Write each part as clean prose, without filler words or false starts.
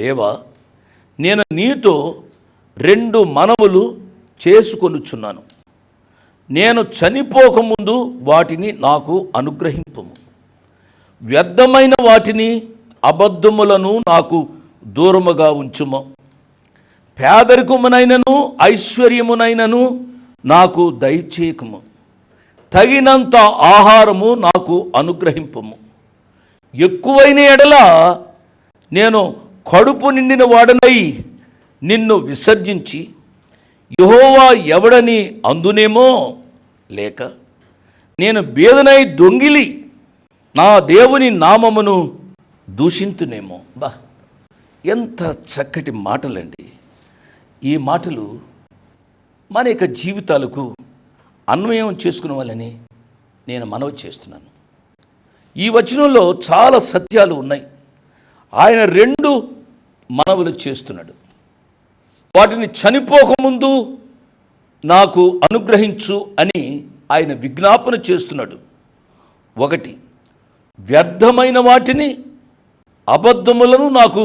దేవా, నేను నీతో 2 మనవులు చేసుకొనుచున్నాను. నేను చనిపోకముందు వాటిని నాకు అనుగ్రహింపుము. వ్యర్థమైన వాటిని, అబద్ధములను నాకు దూరముగా ఉంచుము. పేదరికమునైనను ఐశ్వర్యమునైనను నాకు దయచేయకుము. తగినంత ఆహారము నాకు అనుగ్రహింపుము. ఎక్కువైన ఎడల నేను కడుపు నిండిన వాడనై నిన్ను విసర్జించి యెహోవా ఎవడని అందునేమో, లేక నేను బేదనై దొంగిలి నా దేవుని నామమును దూషింతునేమో. ఎంత చక్కటి మాటలండి. ఈ మాటలు మన యొక్క జీవితాలకు అన్వయం చేసుకునే వాళ్ళని నేను మనవి చేస్తున్నాను. ఈ వచనంలో చాలా సత్యాలు ఉన్నాయి. ఆయన 2 మనవులు చేస్తున్నాడు. వాటిని చనిపోకముందు నాకు అనుగ్రహించు అని ఆయన విజ్ఞాపన చేస్తున్నాడు. 1, వ్యర్థమైన వాటిని, అబద్ధములను నాకు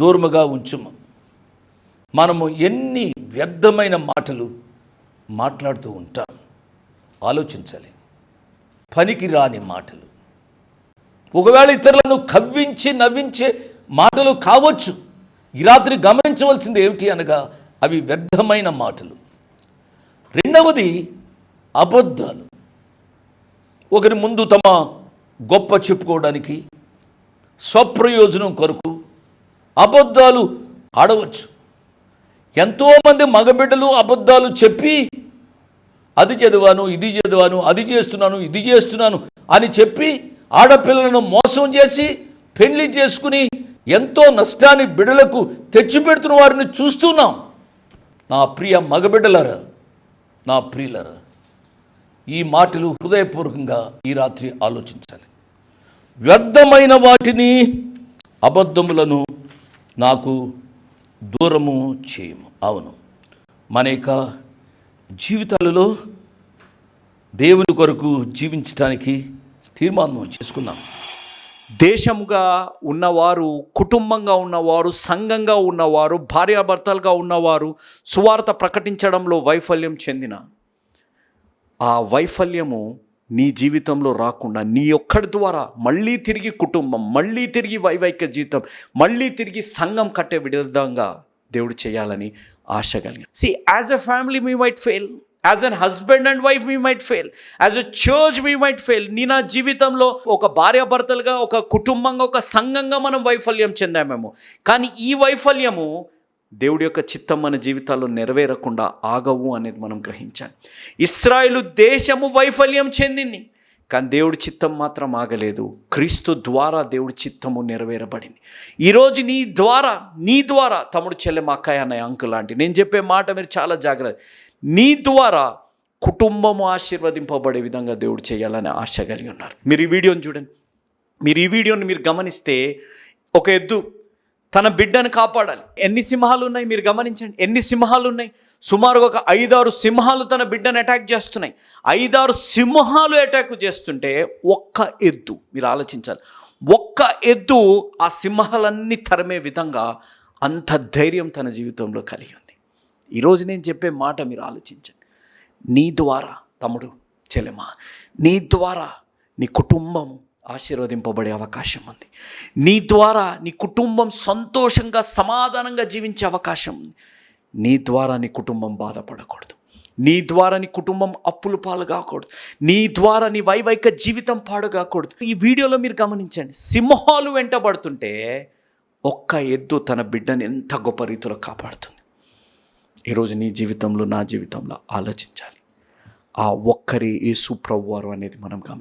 దూరముగా ఉంచుము. మనము ఎన్ని వ్యర్థమైన మాటలు మాట్లాడుతూ ఉంటాం. ఆలోచించాలి. పనికి రాని మాటలు, ఒకవేళ ఇతరులను కవ్వించి నవ్వించే మాటలు కావచ్చు. ఈ రాత్రి గమనించవలసింది ఏమిటి అనగా అవి వ్యర్థమైన మాటలు. 2వది అబద్ధాలు. ఒకరి ముందు తమ గొప్ప చెప్పుకోవడానికి, స్వప్రయోజనం కొరకు అబద్ధాలు ఆడవచ్చు. ఎంతోమంది మగబిడ్డలు అబద్ధాలు చెప్పి అది చదివాను, ఇది చదివాను, అది చేస్తున్నాను, ఇది చేస్తున్నాను అని చెప్పి ఆడపిల్లలను మోసం చేసి పెళ్లి చేసుకుని ఎంతో నష్టాన్ని బిడ్డలకు తెచ్చిపెడుతున్న వారిని చూస్తున్నాం. నా ప్రియ మగబిడ్డలారా, నా ప్రియులరా, ఈ మాటలు హృదయపూర్వకంగా ఈ రాత్రి ఆలోచించాలి. వ్యర్థమైన వాటిని, అబద్ధములను నాకు దూరము చేయము. అవును, మన యొక్క జీవితాలలో దేవుని కొరకు జీవించడానికి తీర్మానం చేసుకున్నాం. దేశముగా ఉన్నవారు, కుటుంబంగా ఉన్నవారు, సంఘంగా ఉన్నవారు, భార్యాభర్తలుగా ఉన్నవారు సువార్త ప్రకటించడంలో వైఫల్యం చెందిన ఆ వైఫల్యము నీ జీవితంలో రాకుండా నీ ఒక్కడి ద్వారా మళ్ళీ తిరిగి కుటుంబం, మళ్ళీ తిరిగి వైవాహిక జీవితం, మళ్ళీ తిరిగి సంఘం కట్టే విధంగా దేవుడు చేయాలని ఆశ కలిగి. See, as a family we might fail, as an husband and wife we might fail, as a church we might fail. నీ నా జీవితంలో ఒక భార్యాభర్తలుగా, ఒక కుటుంబంగా, ఒక సంఘంగా మనం వైఫల్యం చెందామేమో. కానీ ఈ వైఫల్యము దేవుడి యొక్క చిత్తం మన జీవితాల్లో నెరవేరకుండా ఆగవు అనేది మనం గ్రహించాలి. ఇశ్రాయేలు దేశము వైఫల్యం చెందింది, కానీ దేవుడి చిత్తం మాత్రం ఆగలేదు. క్రీస్తు ద్వారా దేవుడి చిత్తము నెరవేరబడింది. ఈరోజు నీ ద్వారా తమ్ముడు, చెల్లె, మా అక్కయ్య, అన్నయ్య, అంకుల్ లాంటి నేను చెప్పే మాట మీరు చాలా జాగ్రత్త. నీ ద్వారా కుటుంబము ఆశీర్వదింపబడే విధంగా దేవుడు చేయాలని ఆశ కలిగి ఉన్నారు. మీరు ఈ వీడియోని చూడండి. ఈ వీడియోని మీరు గమనిస్తే ఒక ఎద్దు తన బిడ్డను కాపాడాలి. ఎన్ని సింహాలు ఉన్నాయి మీరు గమనించండి. ఎన్ని సింహాలు ఉన్నాయి? సుమారుగా ఒక 5-6 సింహాలు తన బిడ్డను అటాక్ చేస్తున్నాయి. 5-6 సింహాలు అటాక్ చేస్తుంటే ఒక్క ఎద్దు, మీరు ఆలోచించాలి, ఒక్క ఎద్దు ఆ సింహాలన్నీ తరిమే విధంగా అంత ధైర్యం తన జీవితంలో కలిగి ఉంది. ఈరోజు నేను చెప్పే మాట మీరు ఆలోచించండి. నీ ద్వారా తమ్ముడు, చెల్లెమా, నీ ద్వారా నీ కుటుంబం ఆశీర్వదింపబడే అవకాశం ఉంది. నీ ద్వారా నీ కుటుంబం సంతోషంగా, సమాధానంగా జీవించే అవకాశం ఉంది. నీ ద్వారా నీ కుటుంబం బాధపడకూడదు. నీ ద్వారా నీ కుటుంబం అప్పులు పాలు కాకూడదు. నీ ద్వారా నీ వైవాహిక జీవితం పాడు కాకూడదు. ఈ వీడియోలో మీరు గమనించండి. సింహాలు వెంటబడుతుంటే ఒక్క ఎద్దు తన బిడ్డను ఎంత గొప్ప రీతిలో కాపాడుతుంది. ఈరోజు నీ జీవితంలో, నా జీవితంలో ఆలోచించాలి. ఆ ఒక్కరి యేసు ప్రభువారు అనేది మనం గమనించాలి.